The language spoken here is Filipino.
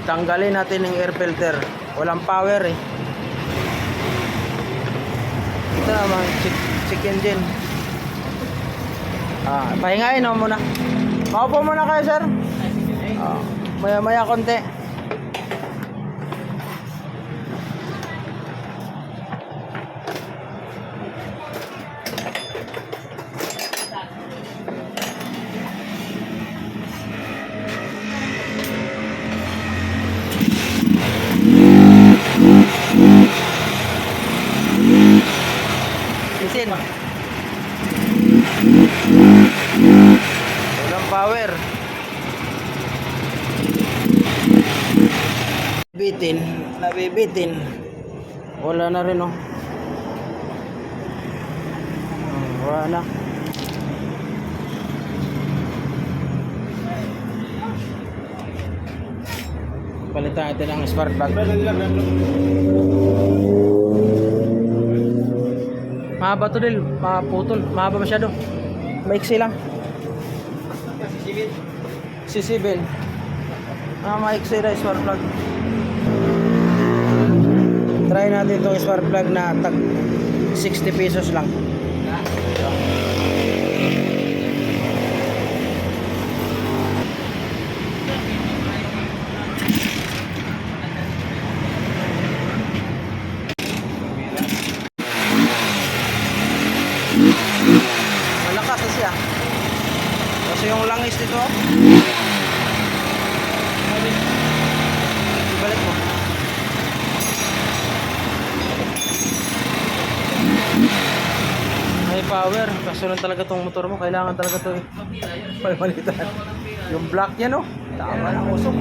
Tanggalin natin yung air filter. Walang power eh. Ito naman, check engine. Pahingain mo muna. Maupo muna kayo, sir. Maya-maya konti. Isin. Walang power. Nabibitin. Wala na rin, oh. Wala na. Palitan natin ang spark plug. Mahaba to din, maputol, mahaba masyado. Maiksi lang. C7. Maiksi na spark plug. Try natin itong spark plug na tag 60 pesos lang. Malakas na siya. Kasi yung langis nito, ibalik mo. May power. Kaso lang talaga tong motor mo. Kailangan talaga ito eh. Palitan. Yung black niya, no? Tama ng usok.